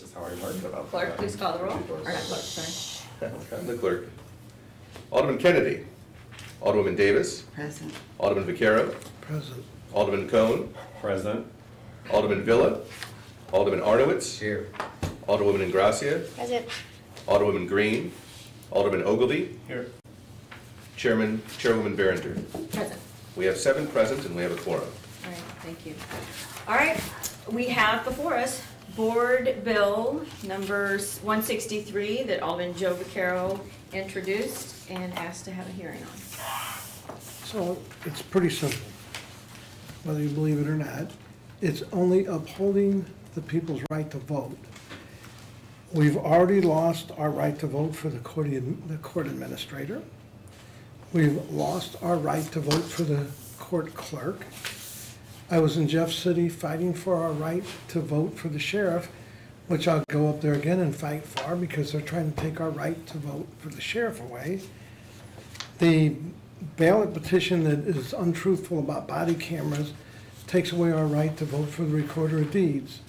is how I learned about Clerk, that. please call the roll. Or not clerk, sorry. I'm the clerk. Alderman Kennedy. Alderwoman Davis. Present. Alderman Vaccaro. Present. Alderman Cone. Present. Alderman Villa. Alderman Arnowitz. Here. Alderwoman Ingracia. Present. Alderwoman Green. Alderman Ogilvy. Here. Chairwoman Behringer. Present. We have 7 present and we have a quorum. All right, thank you. All right, we have before us Board Bill numbers 163 that Alderman Joe Vaccaro introduced and asked to have a hearing on. So it's pretty simple, whether you believe it or not. It's only upholding the people's right to vote. We've already lost our right to vote for the court administrator. We've lost our right to vote for the court clerk. I was in Jeff City fighting for our right to vote for the sheriff, which I'll go up there again and fight for because they're trying to take our right to vote for the sheriff away. The ballot petition that is untruthful about body cameras takes away our right to vote for the recorder of deeds.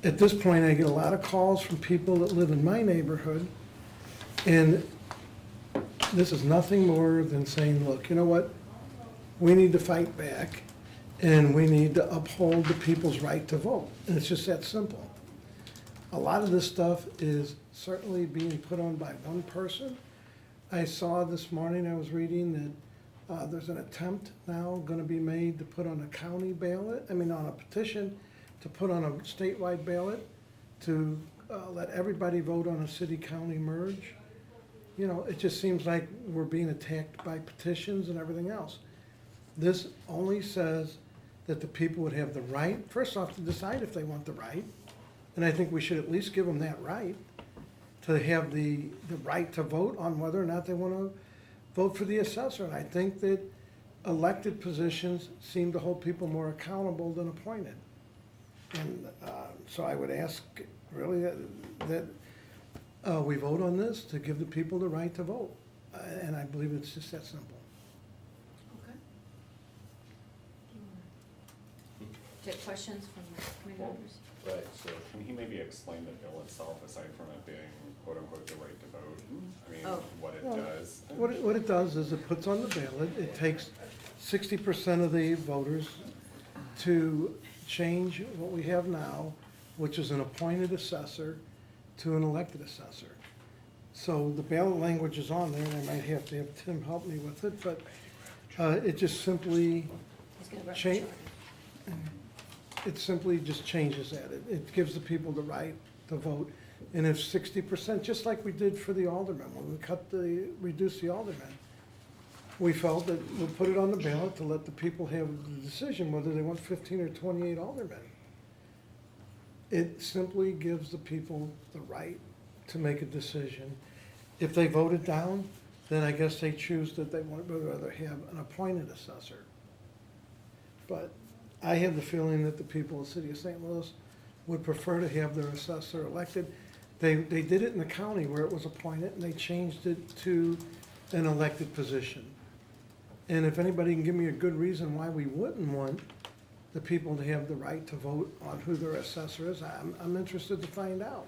At this point, I get a lot of calls from people that live in my neighborhood, and this is nothing more than saying, look, you know what? We need to fight back, and we need to uphold the people's right to vote. And it's just that simple. A lot of this stuff is certainly being put on by one person. I saw this morning, I was reading that there's an attempt now going to be made to put on a county ballot, on a petition to put on a statewide ballot to let everybody vote on a city-county merge. You know, it just seems like we're being attacked by petitions and everything else. This only says that the people would have the right, first off, to decide if they want the right, and I think we should at least give them that right, to have the right to vote on whether or not they want to vote for the assessor. And I think that elected positions seem to hold people more accountable than appointed. And so I would ask, really, that we vote on this to give the people the right to vote. And I believe it's just that simple. Okay. Do you have questions from the committee members? Right, so can he maybe explain the bill itself, aside from it being quote-unquote the right to vote? I mean, Oh. what it Well, does? What it does is it puts on the ballot, it takes 60% of the voters to change what we have now, which is an appointed assessor, to an elected assessor. So the ballot language is on there, and I might have to have Tim help me with it, but it just simply He's gonna run the change, chart. it simply just changes that. It gives the people the right to vote. And if 60%, just like we did for the aldermen, when we reduced the aldermen, we felt that we'll put it on the ballot to let the people have the decision whether they want 15 or 28 aldermen. It simply gives the people the right to make a decision. If they vote it down, then I guess they choose that they would rather have an appointed assessor. But I have the feeling that the people of the city of St. Louis would prefer to have their assessor elected. They did it in the county where it was appointed, and they changed it to an elected position. And if anybody can give me a good reason why we wouldn't want the people to have the right to vote on who their assessor is, I'm interested to find out.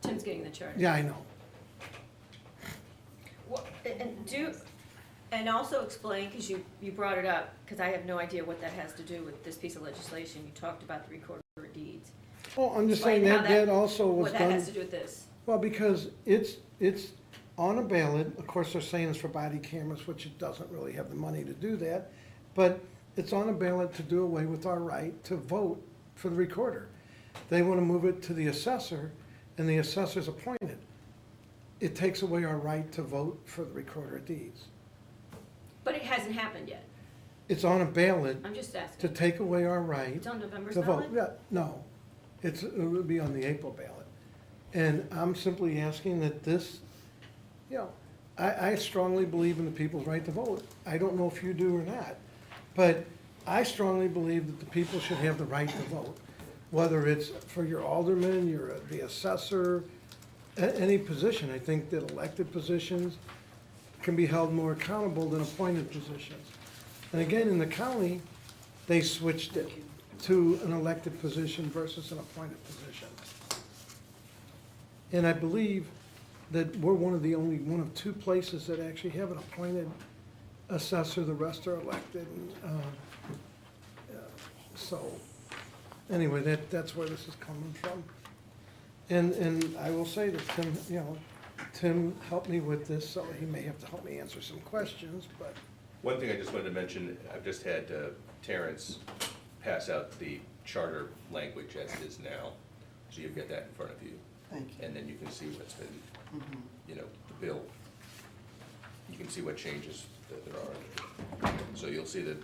Tim's getting the chart. Yeah, I know. Well, and also explain, because you brought it up, because I have no idea what that has to do with this piece of legislation. You talked about the recorder of deeds. Oh, I'm just saying Explain how that also was What done. that has to do with this. Well, because it's on a ballot, of course, they're saying it's for body cameras, which it doesn't really have the money to do that, but it's on a ballot to do away with our right to vote for the recorder. They want to move it to the assessor, and the assessor's appointed. It takes away our right to vote for the recorder of deeds. But it hasn't happened yet. It's on a ballot I'm just to asking. take away our right It's on November's to vote. ballot? Yeah, no, it would be on the April ballot. And I'm simply asking that this, I strongly believe in the people's right to vote. I don't know if you do or not, but I strongly believe that the people should have the right to vote. Whether it's for your alderman, the assessor, any position. I think that elected positions can be held more accountable than appointed positions. And again, in the county, they switched it. to an elected position versus an appointed position. And I believe that we're one of two places that actually have an appointed assessor, the rest are elected. So, anyway, that's where this is coming from. And I will say that Tim helped me with this, so he may have to help me answer some questions, but One thing I just wanted to mention, I've just had Terrence pass out the charter language as it is now, so you've got that in front of you. Thank you. And then you can see what's been, Mhm. the bill. You can see what changes that there are. So you'll see that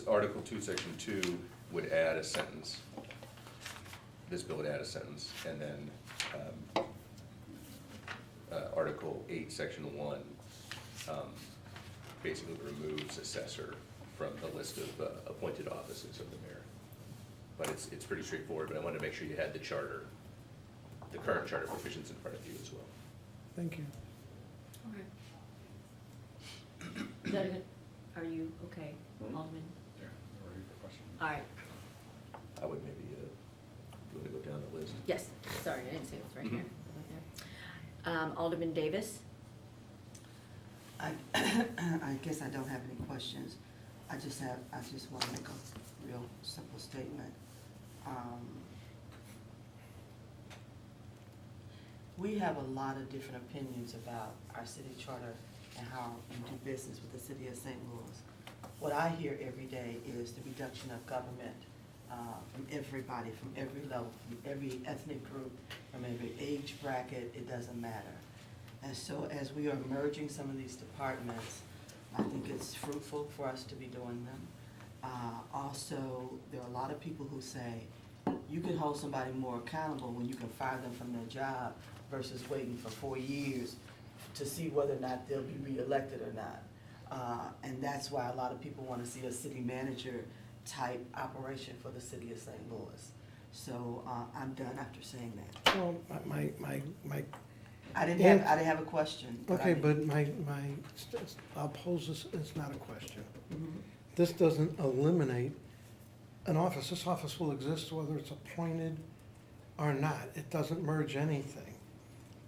Article 2, Section 2 would add a sentence. This bill would add a sentence, and then Article 8, Section 1 basically removes assessor from the list of appointed offices of the mayor. But it's pretty straightforward, but I wanted to make sure you had the charter, the current charter provisions in front of you as well. thank you. Okay. Is that it? Are you okay, Alderman? Yeah, we're ready for questions. All right, I would maybe, you want to go down the list? yes, sorry, I didn't see it was right here. Alderman Davis? I guess I don't have any questions. I just want to make a real simple statement. We have a lot of different opinions about our city charter and how we do business with the city of St. Louis. What I hear every day is the reduction of government from everybody, from every level, from every ethnic group, from every age bracket, it doesn't matter. And so as we are merging some of these departments, I think it's fruitful for us to be doing them. Also, there are a lot of people who say, you can hold somebody more accountable when you can fire them from their job versus waiting for 4 years to see whether or not they'll be reelected or not. And that's why a lot of people want to see a city manager type operation for the city of St. Louis. So I'm done after saying that. Well, I didn't have a question. okay, but I'll pose this, it's not a question. Mhm. This doesn't eliminate an office. This office will exist whether it's appointed or not. It doesn't merge anything.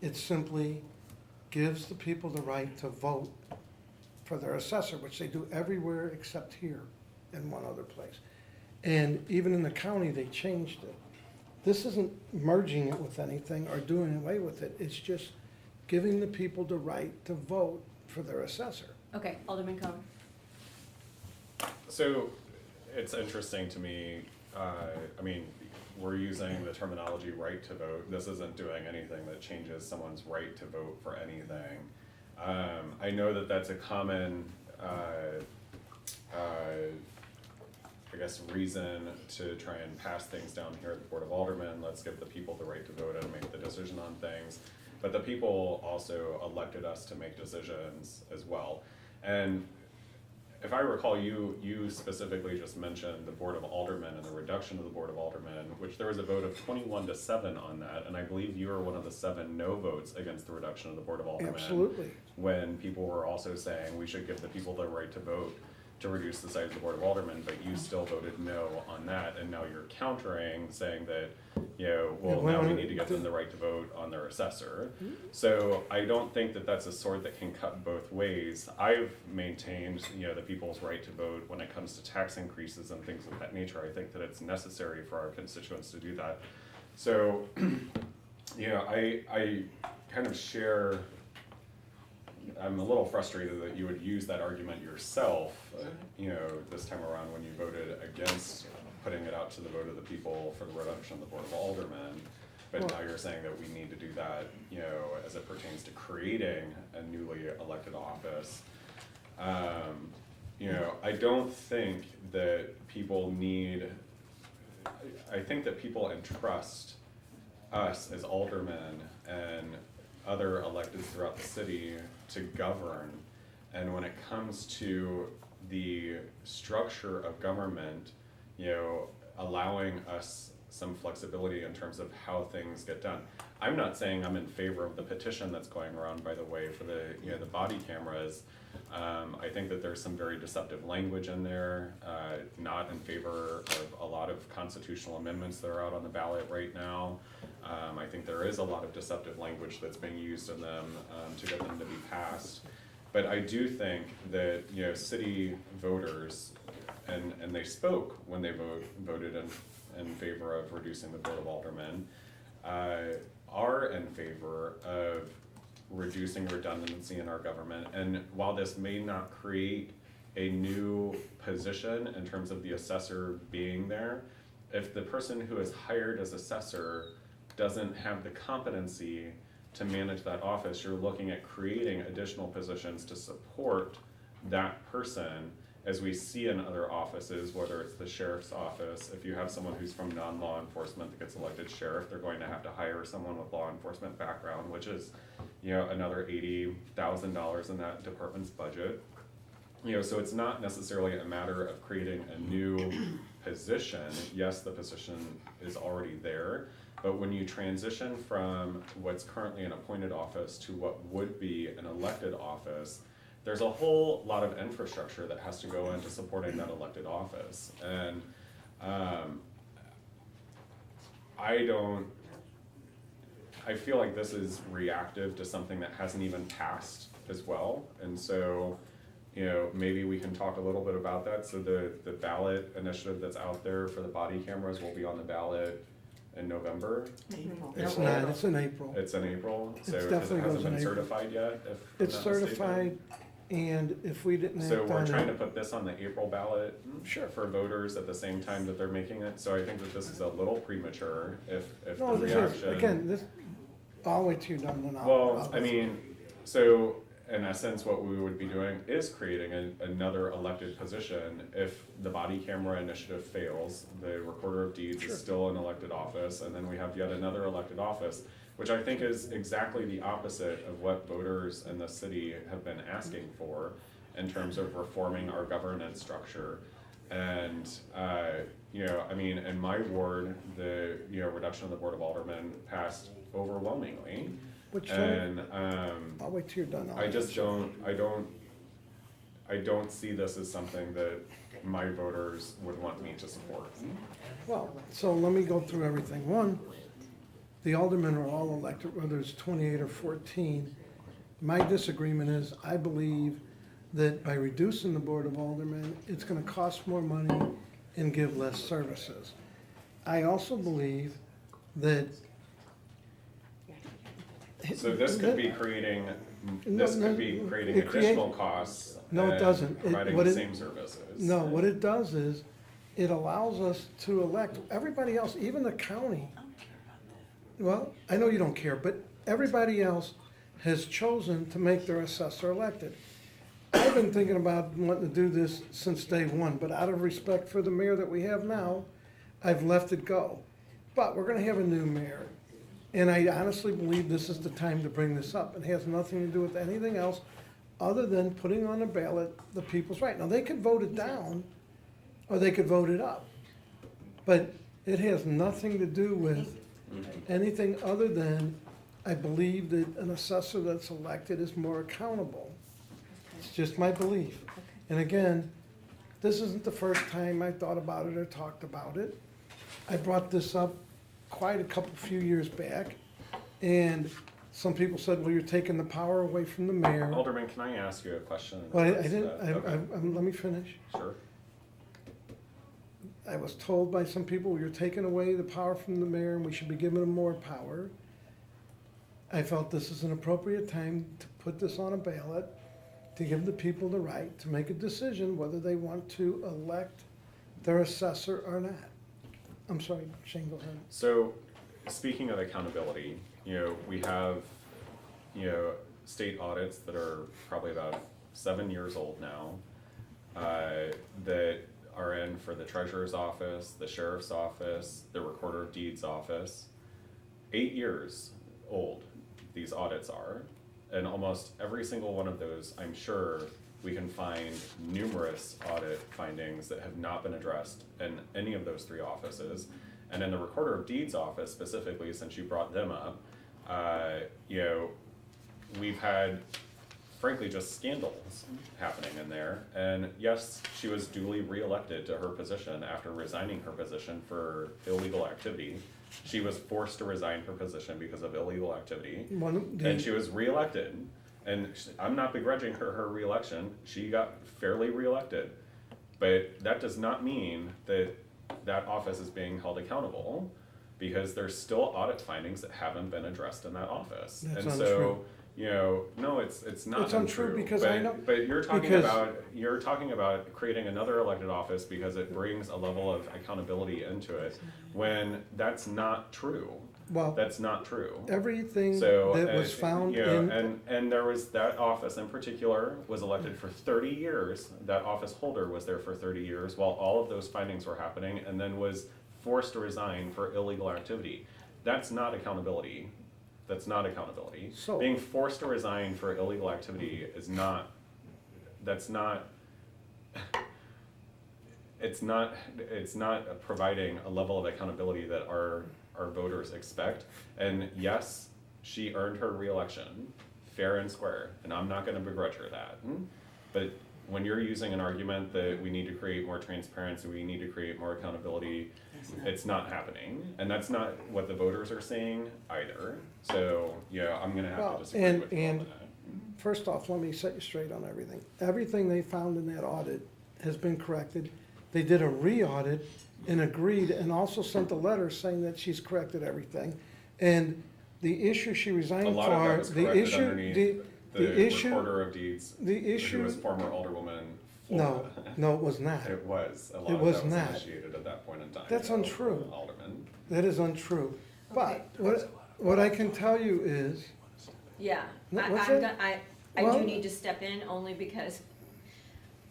It simply gives the people the right to vote for their assessor, which they do everywhere except here and one other place. And even in the county, they changed it. This isn't merging it with anything or doing away with it. It's just giving the people the right to vote for their assessor. Okay, Alderman Cohen? So, it's interesting to me, I mean, we're using the terminology right to vote. This isn't doing anything that changes someone's right to vote for anything. I know that that's a common, I guess, reason to try and pass things down here at the Board of Aldermen. Let's give the people the right to vote and make the decision on things. But the people also elected us to make decisions as well. And if I recall, you specifically just mentioned the Board of Aldermen and the reduction of the Board of Aldermen, which there was a vote of 21-7 on that, and I believe you were one of the 7 no votes against the reduction of the Board of Aldermen. Absolutely. When people were also saying we should give the people the right to vote to reduce the size of the Board of Aldermen, but you still voted no on that, and now you're countering, saying that, now we need to give them the right to vote on their assessor. So I don't think that that's a sword that can cut both ways. I've maintained, the people's right to vote when it comes to tax increases and things of that nature. I think that it's necessary for our constituents to do that. So, I kind of share. I'm a little frustrated that you would use that argument yourself, this time around when you voted against putting it out to the vote of the people for the reduction of the Board of Aldermen. But now you're saying that we need to do that, as it pertains to creating a newly elected office. I don't think that people need, I think that people entrust us as aldermen and other electeds throughout the city to govern. And when it comes to the structure of government, allowing us some flexibility in terms of how things get done. I'm not saying I'm in favor of the petition that's going around, by the way, for the, the body cameras. I think that there's some very deceptive language in there, not in favor of a lot of constitutional amendments that are out on the ballot right now. I think there is a lot of deceptive language that's being used in them to get them to be passed. But I do think that, you know, city voters, and they spoke when they voted in favor of reducing the Board of Aldermen, are in favor of reducing redundancy in our government. And while this may not create a new position in terms of the assessor being there, if the person who is hired as assessor doesn't have the competency to manage that office, you're looking at creating additional positions to support that person, as we see in other offices, whether it's the sheriff's office. If you have someone who's from non-law enforcement that gets elected sheriff, they're going to have to hire someone with law enforcement background, which is, you know, another $80,000 in that department's budget. You know, so it's not necessarily a matter of creating a new position. Yes, the position is already there, but when you transition from what's currently an appointed office to what would be an elected office, there's a whole lot of infrastructure that has to go into supporting that elected office. And I feel like this is reactive to something that hasn't even passed as well. And so, you know, maybe we can talk a little bit about that. So the ballot initiative that's out there for the body cameras will be on the ballot in November. April. It's not, it's in April. It's in April, so It's because it definitely hasn't goes in been April. certified yet, if I'm It's not mistaken. certified, and if we didn't So act we're on trying to it, put this on the April ballot for voters at the same time that they're making it, so I think that this is a little premature if the no, this is, reaction. again, this, I'll wait till you're done, then I'll. Well, I mean, so in essence, what we would be doing is creating another elected position. If the body camera initiative fails, the recorder of deeds Sure. is still an elected office, and then we have yet another elected office, which I think is exactly the opposite of what voters in the city have been asking for in terms of reforming our governance structure. And, you know, I mean, in my ward, the, you know, reduction of the Board of Aldermen passed overwhelmingly. Which, And, I'll wait till you're done. I'll I just answer. I don't see this as something that my voters would want me to support. Well, so let me go through everything. One, the aldermen are all elected, whether it's 28 or 14. My disagreement is, I believe that by reducing the Board of Aldermen, it's gonna cost more money and give less services. I also believe that. So this could be creating, this could be creating It create- additional costs. No, it and doesn't. It- Providing what the it- same services. No, what it does is, it allows us to elect everybody else, even the county. Well, I know you don't care, but everybody else has chosen to make their assessor elected. I've been thinking about wanting to do this since day one, but out of respect for the mayor that we have now, I've left it go. But we're gonna have a new mayor, and I honestly believe this is the time to bring this up. It has nothing to do with anything else, other than putting on the ballot the people's right. Now, they could vote it down, or they could vote it up. But it has nothing to do with anything other than, I believe that an assessor that's elected is more accountable. It's just my belief. And again, this isn't the first time I thought about it or talked about it. I brought this up quite a few years back, and some people said, well, you're taking the power away from the mayor. Alderman, can I ask you a question? in Well, I regards to didn't, that? Okay, let me finish. Sure. I was told by some people, you're taking away the power from the mayor and we should be giving him more power. I felt this is an appropriate time to put this on a ballot, to give the people the right to make a decision whether they want to elect their assessor or not. I'm sorry, Shane, go ahead. So, speaking of accountability, you know, we have, you know, state audits that are probably about 7 years old now, that are in for the treasurer's office, the sheriff's office, the recorder of deeds office. 8 years old, these audits are. And almost every single one of those, I'm sure we can find numerous audit findings that have not been addressed in any of those 3 offices. And in the recorder of deeds office specifically, since you brought them up, you know, we've had frankly just scandals happening in there. And yes, she was duly reelected to her position after resigning her position for illegal activity. She was forced to resign her position because of illegal activity, and she was reelected. And I'm not begrudging her reelection. She got fairly reelected, but that does not mean that that office is being held accountable, because there's still audit findings that haven't been addressed in that office. That's And untrue. so, you know, no, it's not It's untrue because but, I know- but you're talking because- about creating another elected office because it brings a level of accountability into it, when that's not true. Well, That's not true. everything So, that was found you know, in, and there was, that office in particular was elected for 30 years. That office holder was there for 30 years while all of those findings were happening, and then was forced to resign for illegal activity. That's not accountability. That's not accountability. So- Being forced to resign for illegal activity is not, that's not, it's not providing a level of accountability that our voters expect. And yes, she earned her reelection, fair and square, and I'm not gonna begrudge her that. But when you're using an argument that we need to create more transparency, we need to create more accountability, it's not happening. And that's not what the voters are saying either. So, yeah, I'm gonna have Well, to disagree and- with you on and- that. first off, let me set you straight on everything. Everything they found in that audit has been corrected. They did a re-audit and agreed, and also sent a letter saying that she's corrected everything. And the issue she A resigned lot of that for, was the corrected issue, underneath the the issue, recorder of deeds, the who issue, was former Alderwoman no, Florida. no, it was not. It was, a lot It of was that was not. initiated at that point in time. That's you know, untrue. Alderman. That is untrue. Okay. But what I can tell you is, Yeah, What's I'm that? gonna, I Well- do need to step in only because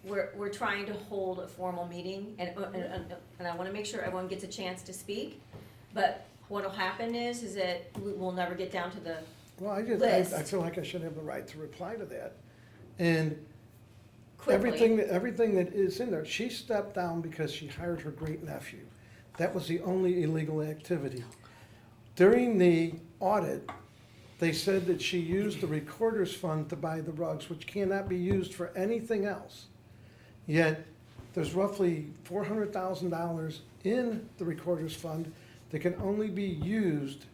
we're trying to hold a formal meeting and I wanna make sure everyone gets a chance to speak. But what'll happen is that we'll never get down to the, well, I List. feel like I should have the right to reply to that. And quickly. everything that is in there, she stepped down because she hired her great nephew. That was the only illegal activity. During the audit, they said that she used the recorder's fund to buy the rugs, which cannot be used for anything else. Yet, there's roughly $400,000 in the recorder's fund that can only be used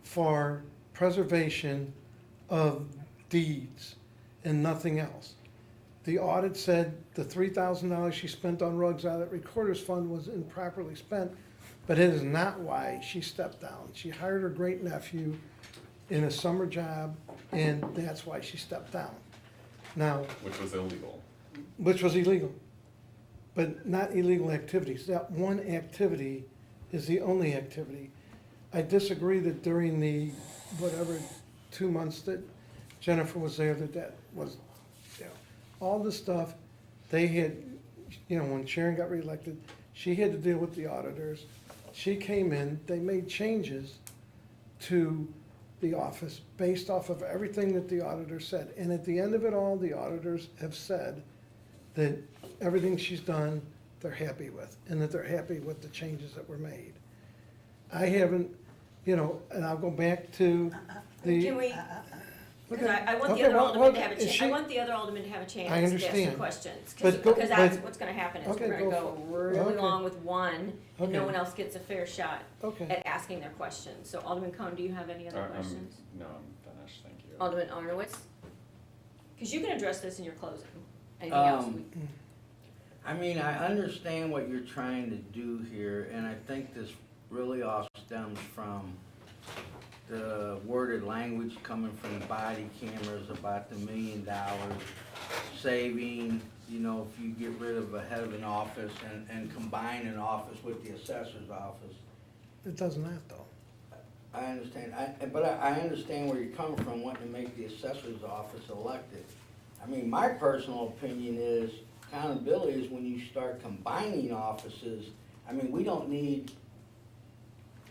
for preservation of deeds and nothing else. The audit said the $3,000 she spent on rugs out of that recorder's fund was improperly spent, but it is not why she stepped down. She hired her great nephew in a summer job, and that's why she stepped down. Now, Which was illegal. which was illegal, but not illegal activities. That one activity is the only activity. I disagree that during the, whatever, 2 months that Jennifer was there, that was, you know, all the stuff, they had, you know, when Sharon got reelected, she had to deal with the auditors. She came in, they made changes to the office based off of everything that the auditor said. And at the end of it all, the auditors have said that everything she's done, they're happy with, and that they're happy with the changes that were made. I haven't, you know, and I'll go back to the. Can we, Okay. cause I want Okay, the other well, alderman to well, have a is chance, she- I want the other alderman to have a chance I to ask some understand. questions. But go- Because that's but- what's gonna happen, is Okay, we're gonna go go really okay. long with one, and no Okay. one else gets a fair shot Okay. at asking their questions. So Alderman Cone, do you have any other questions? No, I'm finished, thank you. Alderman Arnowitz? Cause you can address this in your closing. Anything else? I mean, I understand what you're trying to do here, and I think this really all stems from the worded language coming from the body cameras about the $1 million saving, you know, if you get rid of a head of an office and combine an office with the assessor's office. It doesn't have though. I understand, but I understand where you're coming from, wanting to make the assessor's office elected. I mean, my personal opinion is accountability is when you start combining offices. I mean, we don't need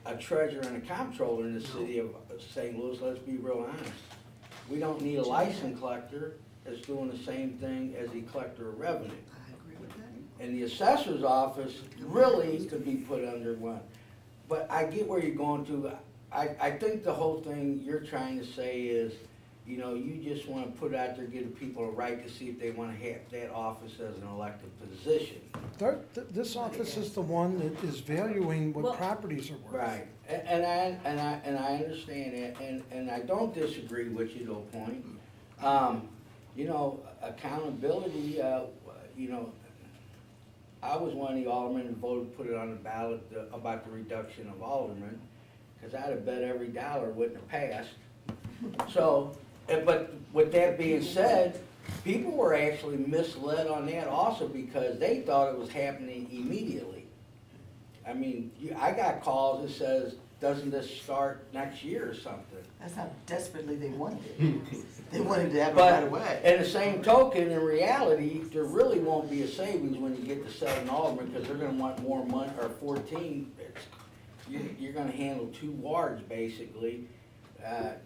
a treasurer and a comptroller in the city of St. Louis, let's be real honest. We don't need a license collector that's doing the same thing as the collector of revenue. I agree with that. And the assessor's office really could be put under one. But I get where you're going to. I think the whole thing you're trying to say is you know, you just wanna put it out there, give the people a right to see if they wanna have that office as an elected position. This office is the one that is valuing Well- what properties are worth. Right, and I understand that, and I don't disagree with you to a point. You know, accountability, you know, I was one of the aldermen who voted to put it on the ballot about the reduction of aldermen, cause I'd have bet every dollar it wouldn't have passed. So, but with that being said, people were actually misled on that also because they thought it was happening immediately. I mean, I got calls that says, doesn't this start next year or something? That's how desperately they wanted it. They wanted to have it But right away. in the same token, in reality, there really won't be a savings when you get to 7 aldermen, because they're gonna want more money, or 14. You're gonna handle 2 wards, basically.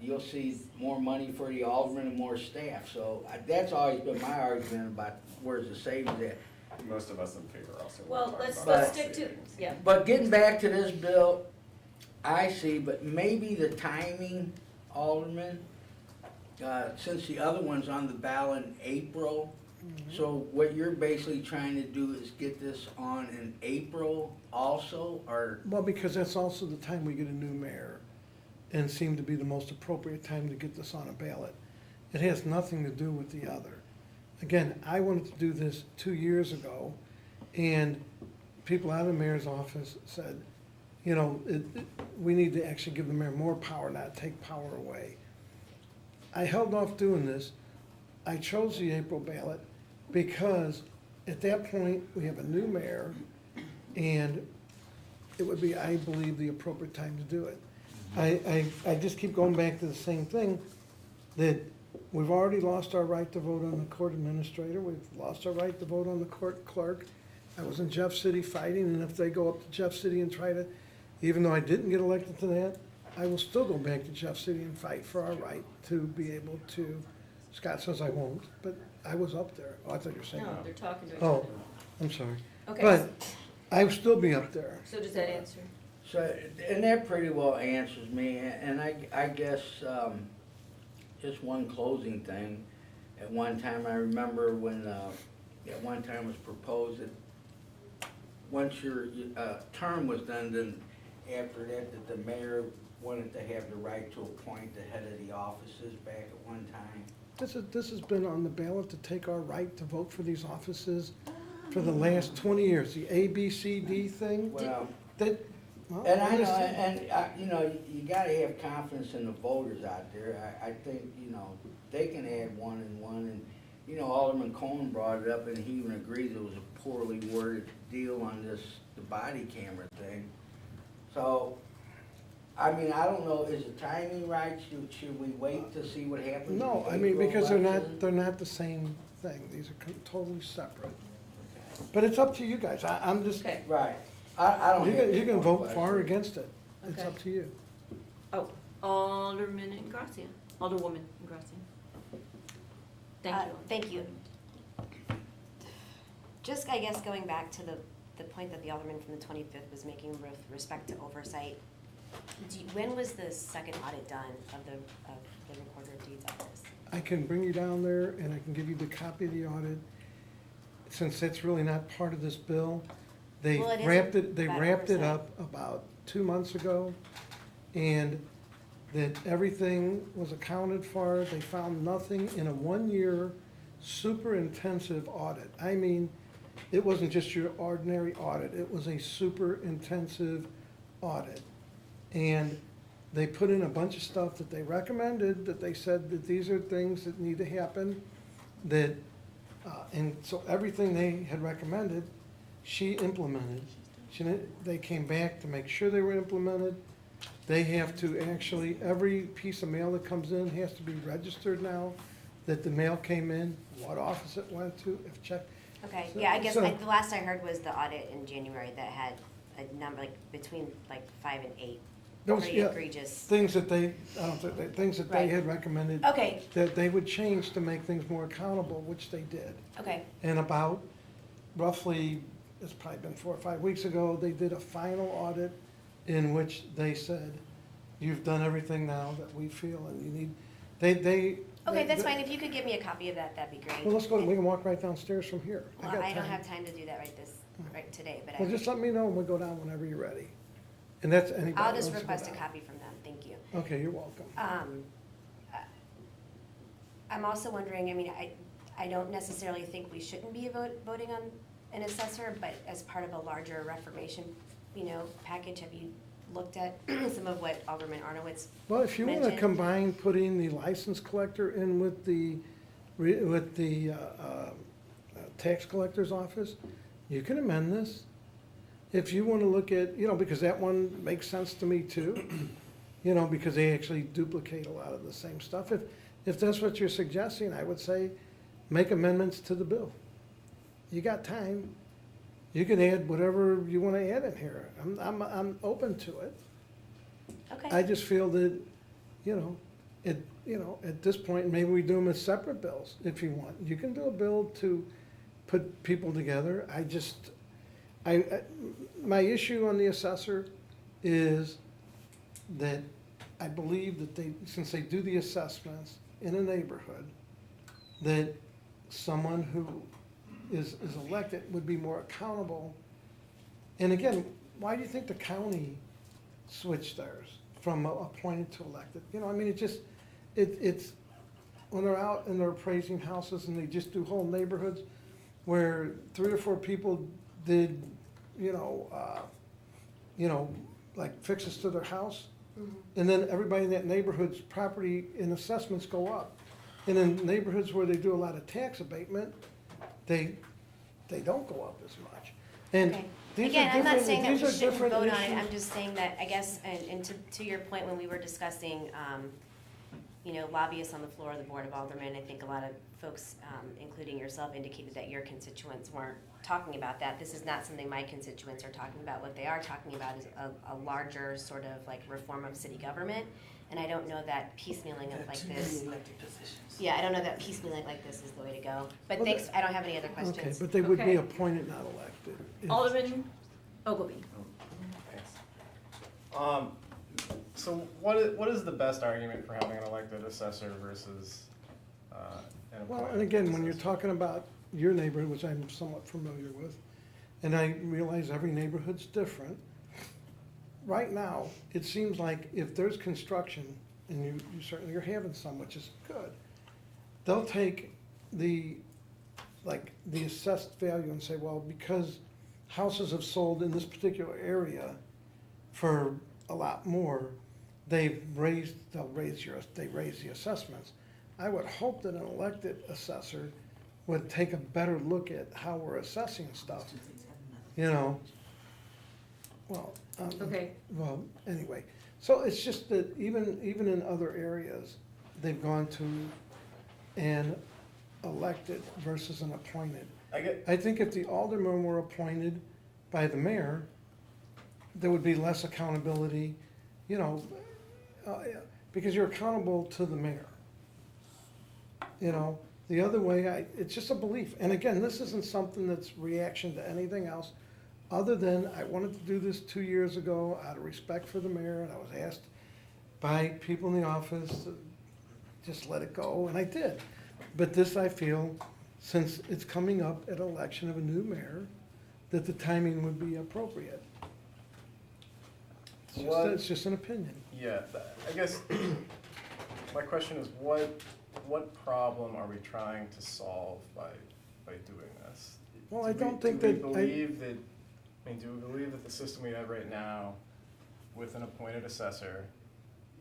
You'll see more money for the aldermen and more staff, so that's always been my argument about where's the savings at. Most of us in favor also. Well, wanna talk let's about stick to, savings. yeah. But getting back to this bill, I see, but maybe the timing, Alderman, since the other one's on the ballot in April, so what you're basically trying to do is get this on in April also, or? Well, because that's also the time we get a new mayor, and seemed to be the most appropriate time to get this on a ballot. It has nothing to do with the other. Again, I wanted to do this 2 years ago, and people out of the mayor's office said, you know, we need to actually give the mayor more power, not take power away. I held off doing this. I chose the April ballot because at that point, we have a new mayor, and it would be, I believe, the appropriate time to do it. I just keep going back to the same thing, that we've already lost our right to vote on the court administrator, we've lost our right to vote on the court clerk. I was in Jeff City fighting, and if they go up to Jeff City and try to, even though I didn't get elected to that, I will still go back to Jeff City and fight for our right to be able to, Scott says I won't, but I was up there. Oh, I thought you were saying. No, they're talking to each Oh, other. I'm sorry. Okay, But I will still be up there. so does that answer? So, and that pretty well answers me, and I guess, just one closing thing. At one time, I remember when, at one time it was proposed that once your, term was done, then after that the mayor wanted to have the right to appoint the head of the offices back at one time. This has been on the ballot to take our right to vote for these offices for the last 20 years. The ABCD thing, Well, that, well, and I know, understand. and, you know, you gotta have confidence in the voters out there. I think, you know, they can add 1 and 1, and, you know, Alderman Cohen brought it up, and he even agrees it was a poorly worded deal on this, the body camera thing. So, I mean, I don't know, is the timing right? Should we wait to see what happens? in No, the I mean, April because election? they're not the same thing. These are totally separate. But it's up to you guys. I'm just, Okay, Right. I don't you have can, you any can more vote for or questions. against it. It's Okay. up to you. oh, Alderman Ingracia, Alderwoman Ingracia. Thank you. Thank you. Just, I guess, going back to the point that the Alderman from the 25th was making with respect to oversight, when was the second audit done of the Recorder of Deeds office? I can bring you down there and I can give you the copy of the audit. Since that's really not part of this bill, they Well, it wrapped isn't it, they about wrapped it oversight. up about 2 months ago. And that everything was accounted for. They found nothing in a 1-year super intensive audit. I mean, it wasn't just your ordinary audit, it was a super intensive audit. And they put in a bunch of stuff that they recommended, that they said that these are things that need to happen, that, and so everything they had recommended, she implemented. They came back to make sure they were implemented. They have to actually, every piece of mail that comes in has to be registered now, that the mail came in, what office it went to, if checked. Okay, So- yeah, I guess so- the last I heard was the audit in January that had a number, like, between, like, 5 and 8. Those, Pretty yeah, egregious. things that they, I don't think, things that they Right. had recommended. Okay. That they would change to make things more accountable, which they did. Okay, And about roughly, it's probably been 4 or 5 weeks ago, they did a final audit in which they said, you've done everything now that we feel, and you need, They. Okay, that's fine, if you could give me a copy of that, that'd be great. Well, let's go, we can walk right downstairs from here. Well, got I don't time. have time to do that right today, but Well, just let me know and we'll go down whenever you're ready. And that's anybody. I'll just wants to go request a down. copy from them, thank you. Okay, you're welcome. I'm also wondering, I mean, I don't necessarily think we shouldn't be voting on an assessor, but as part of a larger reformation, package, have you looked at some of what Alderman Arnowitz Well, if you want to mentioned? combine putting the license collector in with the tax collector's office, you can amend this. If you want to look at, because that one makes sense to me too, because they actually duplicate a lot of the same stuff. If that's what you're suggesting, I would say, make amendments to the bill. You got time. You can add whatever you want to add in here. I'm open to it. Okay. I just feel that, at this point, maybe we do them as separate bills if you want. You can do a bill to put people together. My issue on the assessor is that I believe that since they do the assessments in a neighborhood, that someone who is elected would be more accountable. And again, why do you think the county switched theirs from appointed to elected? It's, when they're out and they're appraising houses and they just do whole neighborhoods where 3 or 4 people did, like fixes to their house. And then everybody in that neighborhood's property and assessments go up. And in neighborhoods where they do a lot of tax abatement, they don't go up as much. And Okay. these are Again, I'm not different- saying that we these are shouldn't different vote on it, issues. I'm just saying that, I guess, and to your point, when we were discussing, lobbyists on the floor of the Board of Aldermen, I think a lot of folks, including yourself, indicated that your constituents weren't talking about that. This is not something my constituents are talking about. What they are talking about is a larger sort of like reform of city government, and I don't know that piecemealing it like Too this. many elected positions. Yeah, I don't know that piecemealing like this is the way to go. But Well, thanks, I don't have any other Okay, questions. but they would be Okay. appointed, not elected. Alderman Ogilvy. Thanks. So what is the best argument for having an elected assessor versus an appointed? Well, and again, when you're assessor? talking about your neighborhood, which I'm somewhat familiar with, and I realize every neighborhood's different. Right now, it seems like if there's construction, and you certainly are having some, which is good, they'll take the assessed value and say, well, because houses have sold in this particular area for a lot more, they raise the assessments. I would hope that an elected assessor would take a better look at how we're assessing stuff, Well, Okay. well, anyway, so it's just that even in other areas, they've gone to an elected versus an appointed. I think if the aldermen were appointed by the mayor, there would be less accountability, because you're accountable to the mayor. The other way, it's just a belief. And again, this isn't something that's reaction to anything else, other than I wanted to do this 2 years ago out of respect for the mayor, and I was asked by people in the office to just let it go, and I did. But this, I feel, since it's coming up at election of a new mayor, that the timing would be appropriate. It's just an opinion. Yeah, I guess my question is what problem are we trying to solve by doing this? Well, I don't think Do we that believe that the system we have right now with an appointed assessor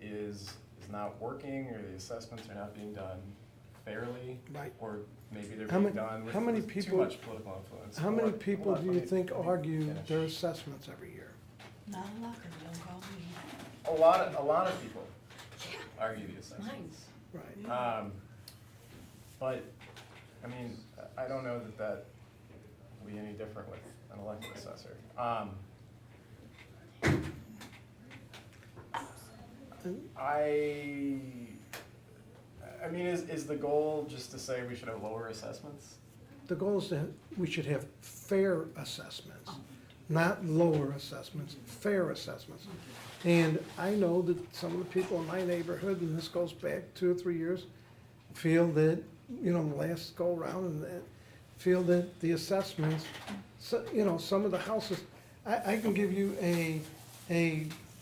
is not working, or the assessments are not being done fairly? Right. Or maybe they're How being many- done with how many too people- much political influence? How many Hold on, people hold do on, you let me- think let me argue finish. their assessments every year? Not a lot, 'cause you don't call me. A lot of people argue the assessments. Right. But, I mean, I don't know that will be any different with an elected assessor. I mean, is the goal just to say we should have lower assessments? The goal is that we should have fair assessments, not lower assessments, fair assessments. And I know that some of the people in my neighborhood, and this goes back 2 or 3 years, feel that, the last go around and that, feel that the assessments, so, some of the houses, I can give you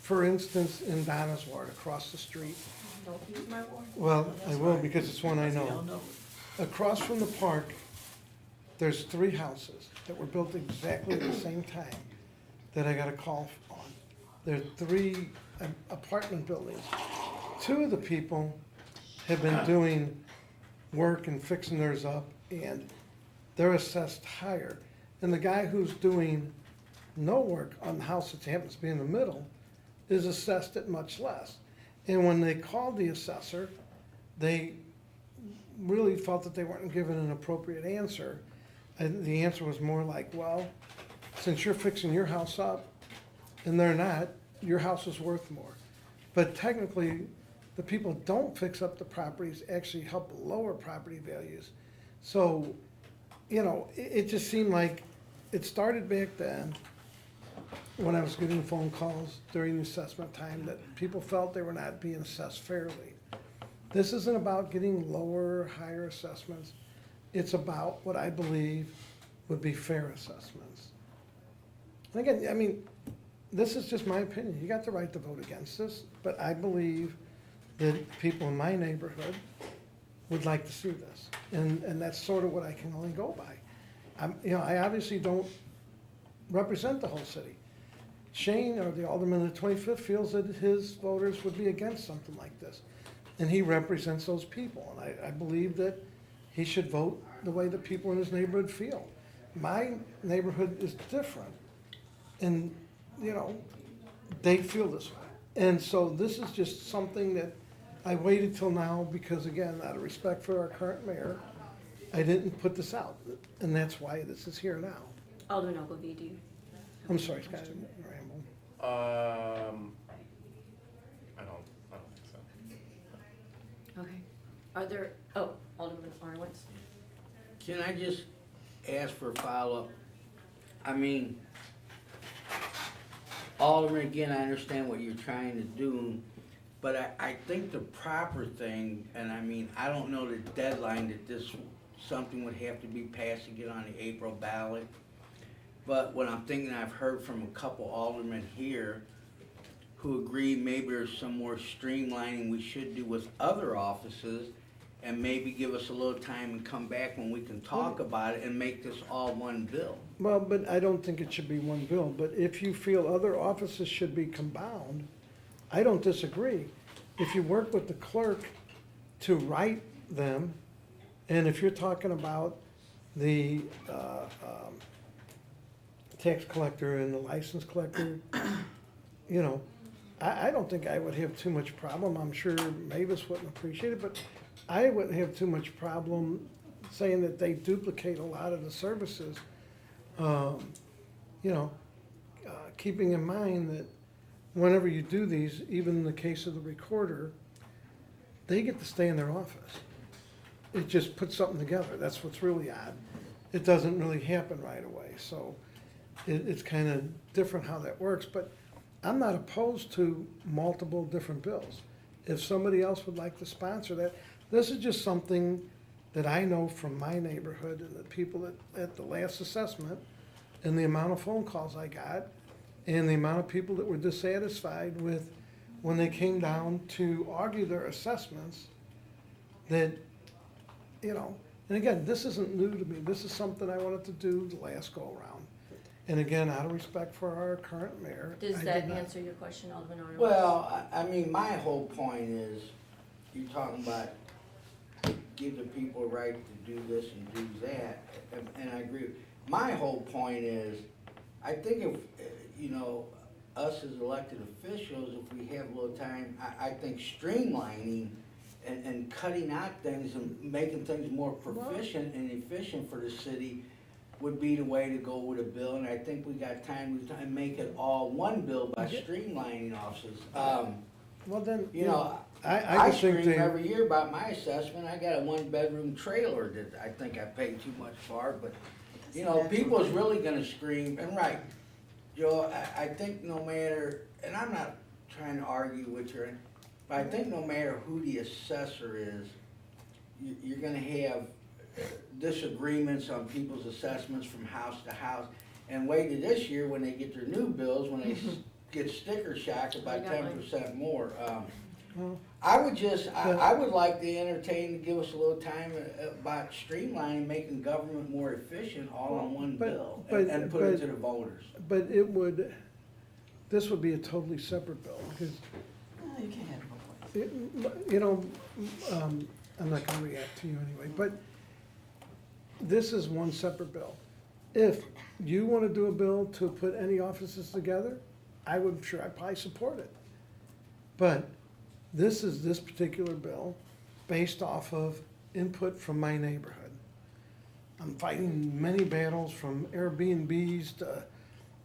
for instance, in Donna's ward across the street. Don't use my word. Well, I will because it's one I know. Across from the park, there's 3 houses that were built exactly at the same time that I got a call on. There are 3 apartment buildings. 2 of the people have been doing work and fixing theirs up, and they're assessed higher. And the guy who's doing no work on the house that happens to be in the middle is assessed at much less. And when they called the assessor, they really felt that they weren't given an appropriate answer. And the answer was more like, well, since you're fixing your house up and they're not, your house is worth more. But technically, the people who don't fix up the properties actually help lower property values. So, it just seemed like it started back then when I was getting phone calls during the assessment time that people felt they were not being assessed fairly. This isn't about getting lower, higher assessments. It's about what I believe would be fair assessments. And again, this is just my opinion. You got the right to vote against this, but I believe that people in my neighborhood would like to see this. And that's sort of what I can only go by. I obviously don't represent the whole city. Shane, or the alderman of the 25th, feels that his voters would be against something like this. And he represents those people. And I believe that he should vote the way the people in his neighborhood feel. My neighborhood is different. And, they feel this way. And so this is just something that I waited till now because, again, out of respect for our current mayor, I didn't put this out. And that's why this is here now. Alderman Ogilvy, do you? I'm sorry, Scott, I didn't ramble. I don't think so. Okay. Are there, Alderman Arnowitz? Can I just ask for a follow-up? Alderman, again, I understand what you're trying to do, but I think the proper thing, and I don't know the deadline that something would have to be passed to get on the April ballot. But what I'm thinking, I've heard from a couple aldermen here who agree maybe there's some more streamlining we should do with other offices, and maybe give us a little time and come back when we can talk about it and make this all one bill. Well, but I don't think it should be one bill, but if you feel other offices should be combined, I don't disagree. If you work with the clerk to write them, and if you're talking about the tax collector and the license collector, I don't think I would have too much problem. I'm sure Mavis wouldn't appreciate it, but I wouldn't have too much problem saying that they duplicate a lot of the services. Keeping in mind that whenever you do these, even in the case of the recorder, they get to stay in their office. It just puts something together. That's what's really odd. It doesn't really happen right away, so it's kind of different how that works, but I'm not opposed to multiple different bills. If somebody else would like to sponsor that, this is just something that I know from my neighborhood and the people at the last assessment and the amount of phone calls I got and the amount of people that were dissatisfied with when they came down to argue their assessments that, and again, this isn't new to me. This is something I wanted to do the last go around. And again, out of respect for our current mayor. Does I that did not. answer your question, Alderman Arnowitz? Well, my whole point is, you're talking about give the people a right to do this and do that, and I agree. My whole point is, I think if, us as elected officials, if we have a little time, I think streamlining and cutting out things and making things more proficient and efficient for the city would be the way to go with a bill, and I think we got time to make it all one bill by streamlining offices. Well, then, I just think scream every year about my assessment. I got a one-bedroom trailer that I think I paid too much for, but, people's really gonna scream, and right, I think no matter, and I'm not trying to argue with your, but I think no matter who the assessor is, you're gonna have disagreements on people's assessments from house to house. And wait till this year when they get their new bills, when they get sticker shock about I got 10% more. Well, I would like to entertain to give us a little time about streamlining, making government more efficient all on one But- bill but- and put it but- to the voters. But this would be a totally separate bill, because, Oh, you can't have both ways. you know, I'm not gonna react to you anyway, but this is one separate bill. If you wanna do a bill to put any offices together, I'd probably support it. But this is this particular bill based off of input from my neighborhood. I'm fighting many battles from Airbnbs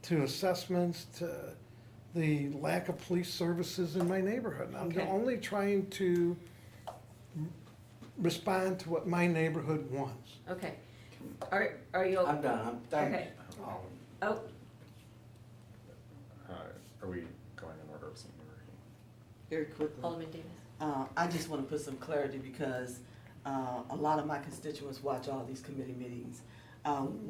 to assessments to the lack of police services in my neighborhood. I'm Okay. only trying to respond to what my neighborhood wants. Okay. Are you, I'm done, thanks. Okay. oh, Are we going in order of seniority? Very quickly. Alderman Davis? I just want to put some clarity because a lot of my constituents watch all these committee meetings.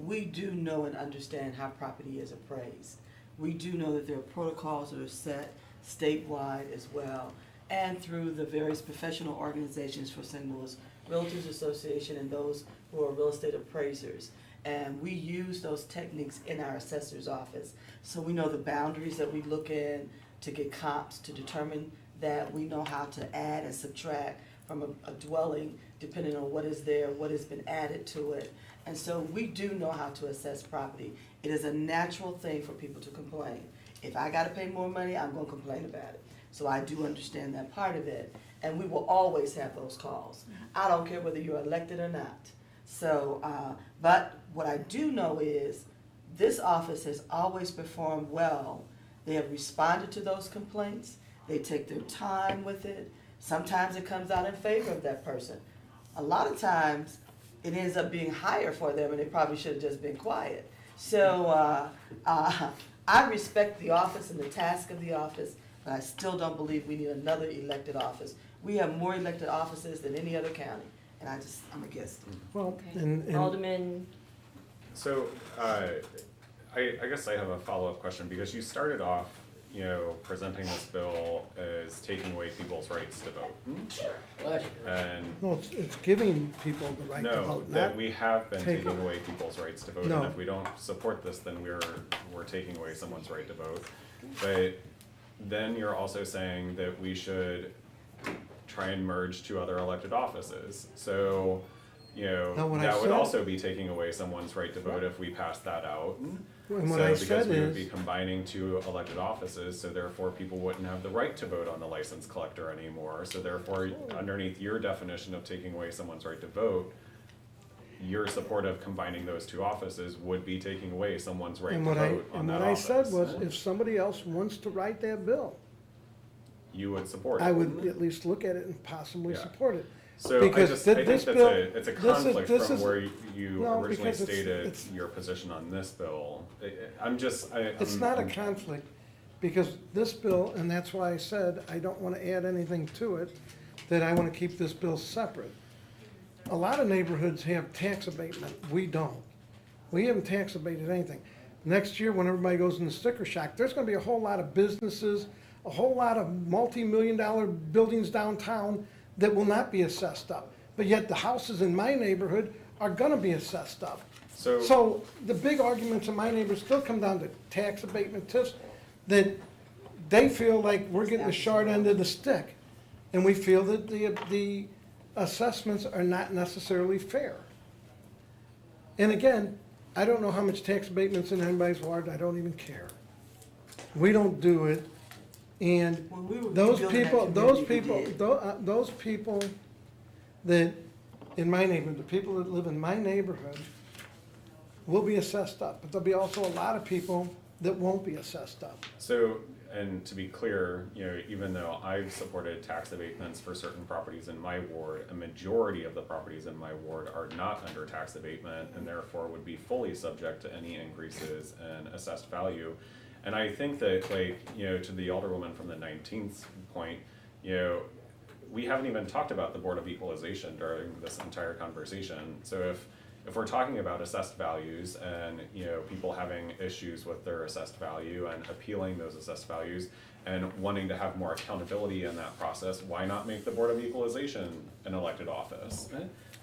We do know and understand how property is appraised. We do know that there are protocols that are set statewide as well, and through the various professional organizations for St. Louis Realtors Association and those who are real estate appraisers. And we use those techniques in our assessor's office. So we know the boundaries that we look in to get comps, to determine that we know how to add and subtract from a dwelling, depending on what is there, what has been added to it. And so we do know how to assess property. It is a natural thing for people to complain. If I gotta pay more money, I'm gonna complain about it. So I do understand that part of it, and we will always have those calls. I don't care whether you're elected or not. So, but what I do know is, this office has always performed well. They have responded to those complaints, they take their time with it. Sometimes it comes out in favor of that person. A lot of times, it ends up being higher for them, and they probably should have just been quiet. So, I respect the office and the task of the office, but I still don't believe we need another elected office. We have more elected offices than any other county, and I'm against it. Well, Okay. and Alderman, So, I guess I have a follow-up question, because you started off, presenting this bill as taking away people's rights to vote. Bless you. And no, it's giving people the right to no, vote, that not, we have been take- taking away people's rights to vote, and No. if we don't support this, then we're taking away someone's right to vote. But then you're also saying that we should try and merge two other elected offices. So, No, what I that would said- also be taking away someone's right to vote if we pass that out. and what I So, because said we would be is, combining two elected offices, so therefore people wouldn't have the right to vote on the license collector anymore. So therefore, underneath your definition of taking away someone's right to vote, your support of combining those two offices would be taking away someone's right to and what I, vote on and that what I office. said was, if somebody else wants to write that bill, You would support it. I would at least look at it and possibly Yeah. support it. So because I think this that's bill- it's a this is- conflict this from is- where you No, originally because stated it's- your position on this bill. It's not a conflict, because this bill, and that's why I said I don't wanna add anything to it, that I wanna keep this bill separate. A lot of neighborhoods have tax abatement, we don't. We haven't tax abated anything. Next year, when everybody goes into sticker shock, there's gonna be a whole lot of businesses, a whole lot of multi-million-dollar buildings downtown that will not be assessed up. But yet the houses in my neighborhood are gonna be assessed up. So the big arguments in my neighborhood still come down to tax abatement tips, that they feel like we're getting the short end of the stick. And we feel that the assessments are not necessarily fair. And again, I don't know how much tax abatement's in anybody's ward, I don't even care. We don't do it, and When we were those building that people, those community, we people, did. those people that, in my neighborhood, the people that live in my neighborhood will be assessed up, but there'll be also a lot of people that won't be assessed up. So, and to be clear, even though I've supported tax abatements for certain properties in my ward, a majority of the properties in my ward are not under tax abatement and therefore would be fully subject to any increases in assessed value. And I think that, like, you know, to the Alderwoman from the 19th point, you know, we haven't even talked about the Board of Equalization during this entire conversation. So if we're talking about assessed values and, you know, people having issues with their assessed value and appealing those assessed values and wanting to have more accountability in that process, why not make the Board of Equalization an elected office?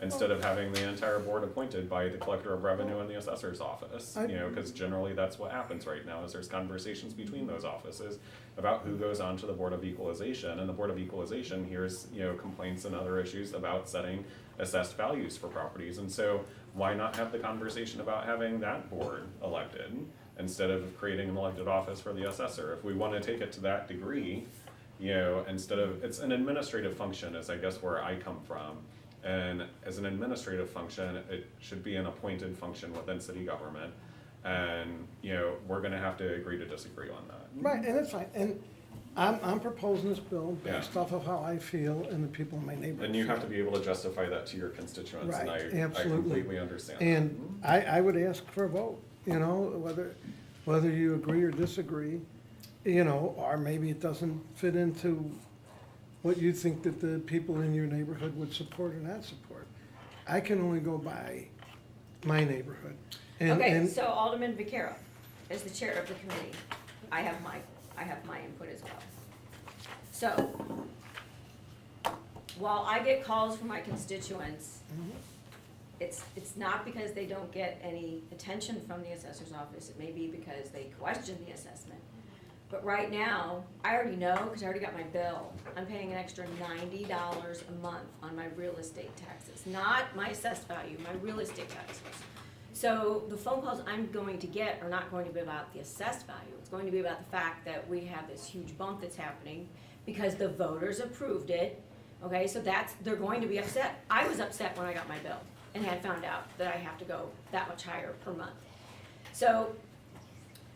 Instead of having the entire board appointed by the Collector of Revenue and the Assessor's office, you know, because generally that's what happens right now, is there's conversations between those offices about who goes on to the Board of Equalization, and the Board of Equalization hears, you know, complaints and other issues about setting assessed values for properties, and so why not have the conversation about having that board elected instead of creating an elected office for the assessor? If we want to take it to that degree, you know, instead of, it's an administrative function is I guess where I come from. And as an administrative function, it should be an appointed function within city government. And, you know, we're gonna have to agree to disagree on that. Right, and that's fine, and I'm proposing this bill based off of how I feel and the people in my neighborhood. And you have to feel. be able to justify that to your constituents, and Right, I absolutely. completely understand that. And I would ask for a vote, you know, whether you agree or disagree, you know, or maybe it doesn't fit into what you think that the people in your neighborhood would support or not support. I can only go by my neighborhood. Okay, so Alderman Vaccaro is the chair of the committee. I have my input as well. So, while I get calls from my constituents, it's not because they don't get any attention from the assessor's office. It may be because they question the assessment. But right now, I already know, because I already got my bill, I'm paying an extra $90 a month on my real estate taxes, not my assessed value, my real estate taxes. So the phone calls I'm going to get are not going to be about the assessed value. It's going to be about the fact that we have this huge bump that's happening because the voters approved it. Okay, so they're going to be upset. I was upset when I got my bill and had found out that I have to go that much higher per month. So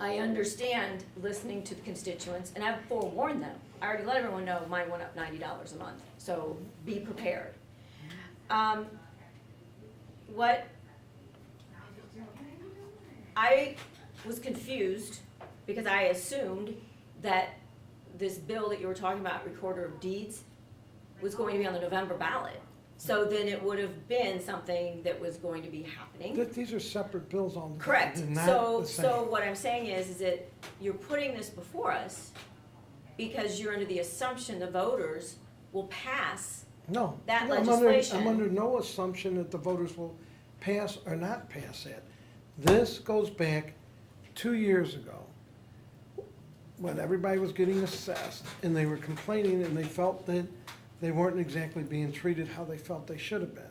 I understand listening to the constituents, and I've forewarned them. I already let everyone know mine went up $90 a month, so be prepared. What I was confused because I assumed that this bill that you were talking about, Recorder of Deeds, was going to be on the November ballot. So then it would have been something that was going to be happening. These are separate bills on. Correct. They're not So the same. what I'm saying is that you're putting this before us because you're under the assumption the voters will pass No. that no, legislation. I'm under no assumption that the voters will pass or not pass it. This goes back 2 years ago, when everybody was getting assessed, and they were complaining, and they felt that they weren't exactly being treated how they felt they should have been.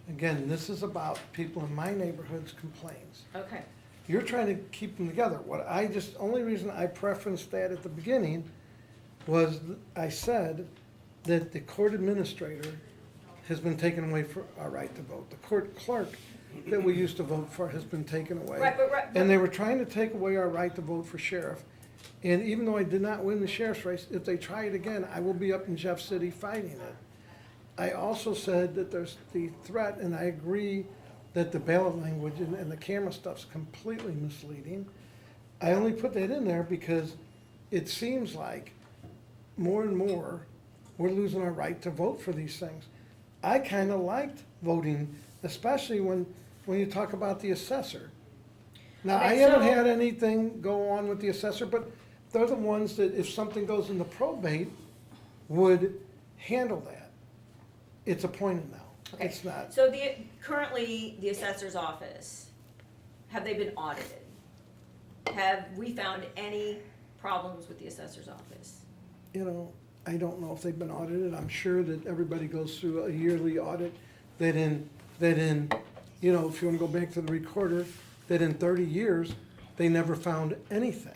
Again, this is about people in my neighborhood's complaints. Okay. You're trying to keep them together. Only reason I preferenced that at the beginning was I said that the court administrator has been taken away for our right to vote. The court clerk that we used to vote for has been taken away. Right. And they were trying to take away our right to vote for sheriff. And even though I did not win the sheriff's race, if they try it again, I will be up in Jeff City fighting it. I also said that there's the threat, and I agree that the ballot language and the camera stuff's completely misleading. I only put that in there because it seems like more and more we're losing our right to vote for these things. I kind of liked voting, especially when you talk about the assessor. Now, I Okay, haven't so- had anything go on with the assessor, but they're the ones that if something goes into probate, would handle that. It's appointed now. Okay. It's not. So currently, the assessor's office, have they been audited? Have we found any problems with the assessor's office? You know, I don't know if they've been audited. I'm sure that everybody goes through a yearly audit, that in, you know, if you wanna go back to the recorder, that in 30 years, they never found anything.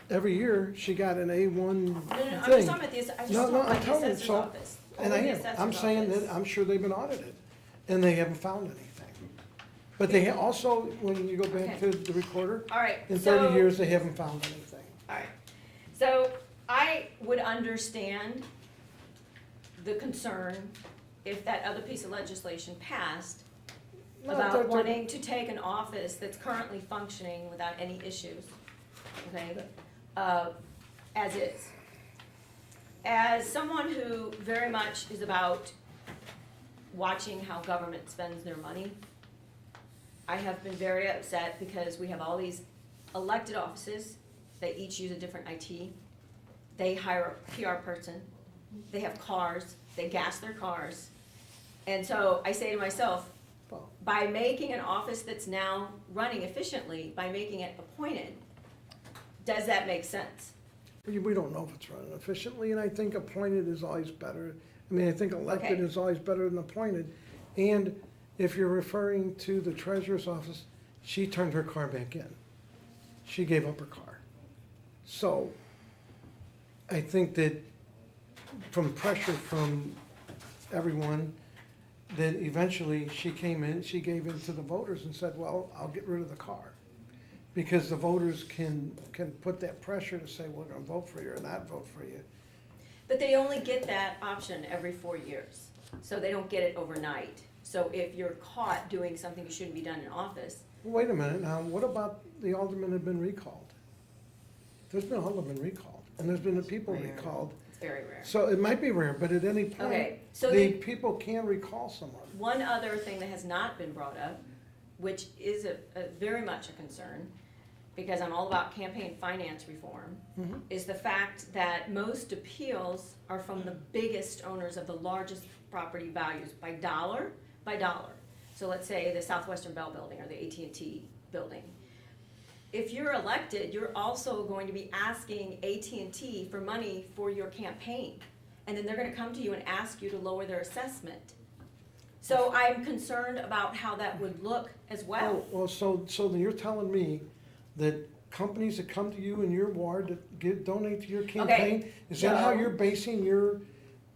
Every year, she got an A1 No, I'm thing. just talking about the, I just No, talking no, about I'm the telling you, assessor's so, office. and I Only the am, I'm assessor's saying office. that, I'm sure they've been audited, and they haven't found anything. But they also, when you go back to Okay. the recorder, All right, in so. 30 years, they haven't found anything. All right, so I would understand the concern if that other piece of legislation passed No, about they're- wanting to take an office that's currently functioning without any issues okay? As is. As someone who very much is about watching how government spends their money, I have been very upset because we have all these elected offices, they each use a different IT. They hire a PR person, they have cars, they gas their cars. And so I say to myself, Well, by making an office that's now running efficiently, by making it appointed, does that make sense? we don't know if it's running efficiently, and I think appointed is always better. I mean, I think elected Okay. is always better than appointed. And if you're referring to the treasurer's office, she turned her car back in. She gave up her car. So I think that from pressure from everyone, that eventually she came in, she gave in to the voters and said, well, I'll get rid of the car. Because the voters can put that pressure to say, we're gonna vote for you or not vote for you. But they only get that option every 4 years, so they don't get it overnight. So if you're caught doing something you shouldn't be done in office, Wait a minute, now, what about the aldermen have been recalled? There's been aldermen recalled, and there's been the people Rare. recalled. it's very rare. So it might be rare, but at any point, Okay, so the the people can recall someone. one other thing that has not been brought up, which is a very much a concern, because I'm all about campaign finance reform, Mhm. is the fact that most appeals are from the biggest owners of the largest property values by dollar. So let's say the Southwestern Bell Building or the AT&T building. If you're elected, you're also going to be asking AT&T for money for your campaign. And then they're gonna come to you and ask you to lower their assessment. So I'm concerned about how that would look as well. Well, so then you're telling me that companies that come to you in your ward that donate to your campaign, is that how no. you're basing your,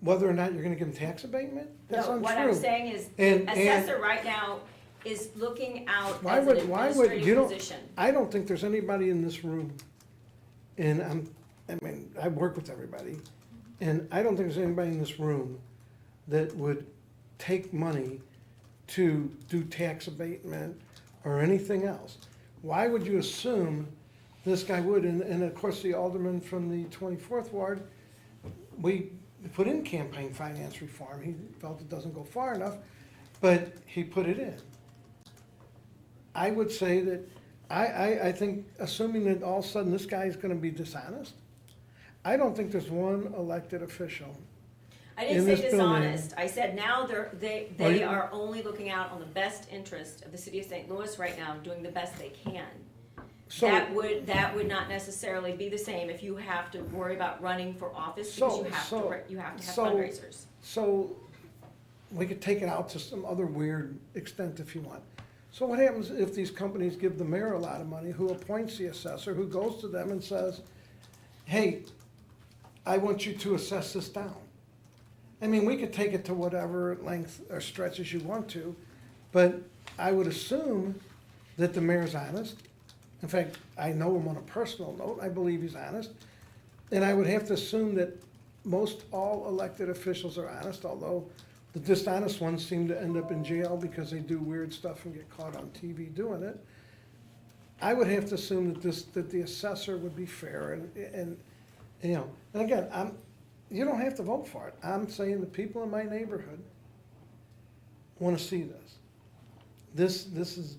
whether or not you're gonna give them tax abatement? That's No, untrue. what I'm saying is, And- assessor right now is looking out Why as an would you administrative don't, position. I don't think there's anybody in this room, and I work with everybody, and I don't think there's anybody in this room that would take money to do tax abatement or anything else. Why would you assume this guy would? And of course, the alderman from the 24th ward, we put in campaign finance reform. He felt it doesn't go far enough, but he put it in. I would say that, I think, assuming that all of a sudden this guy is gonna be dishonest, I don't think there's one elected official. I didn't in say this building- dishonest, I said now they Well, you- are only looking out on the best interest of the city of St. Louis right now, doing the best they can. So, That would not necessarily be the same if you have to worry about running for office, because you have to have so- fundraisers. so, we could take it out to some other weird extent if you want. So what happens if these companies give the mayor a lot of money, who appoints the assessor, who goes to them and says, hey, I want you to assess this down? I mean, we could take it to whatever length or stretches you want to, but I would assume that the mayor's honest. In fact, I know him on a personal note, I believe he's honest. And I would have to assume that most all elected officials are honest, although the dishonest ones seem to end up in jail because they do weird stuff and get caught on TV doing it. I would have to assume that the assessor would be fair and, you know, and again, you don't have to vote for it. I'm saying the people in my neighborhood wanna see this. This has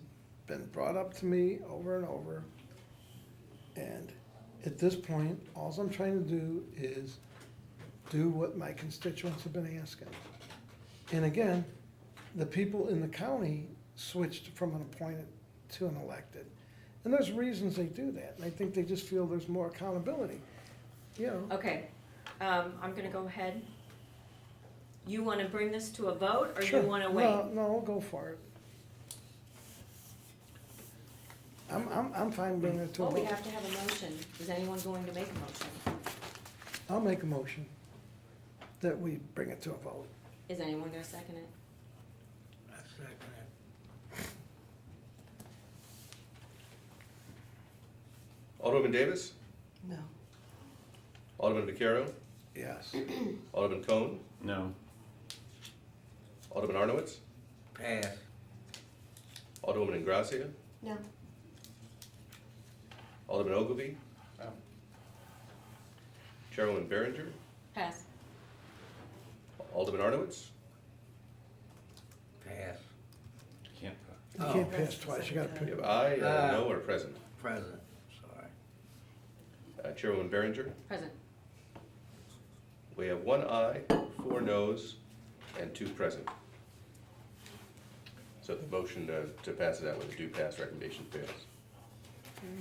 been brought up to me over and over. And at this point, all I'm trying to do is do what my constituents have been asking. And again, the people in the county switched from an appointed to an elected. And there's reasons they do that, and I think they just feel there's more accountability, you know. Okay, I'm gonna go ahead. You wanna bring this to a vote, or you Sure. wanna wait? No, go for it. I'm fine bringing it to a Well, we vote. have to have a motion. Is anyone going to make a motion? I'll make a motion that we bring it to a vote. Is anyone gonna second it? Alderman Davis, No. Alderman Vaccaro, Yes. Alderman Cone, No. Alderman Arnowitz, Pass. Alderwoman Ingracia, No. Alderman Ogilvy, Oh. Chairwoman Behringer, Pass. Alderman Arnowitz, Pass. Can't. You can't pass twice, you gotta you pick. have aye, no, or present. Present, sorry. Chairwoman Behringer, Present. we have 1 aye, 4 noes, and 2 present. So the motion to pass it out with a do pass recommendation fails.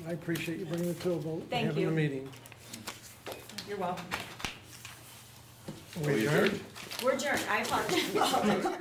I appreciate you bringing it to a vote, Thank and having the you. meeting. You're welcome. We adjourned? We're adjourned. I apologize.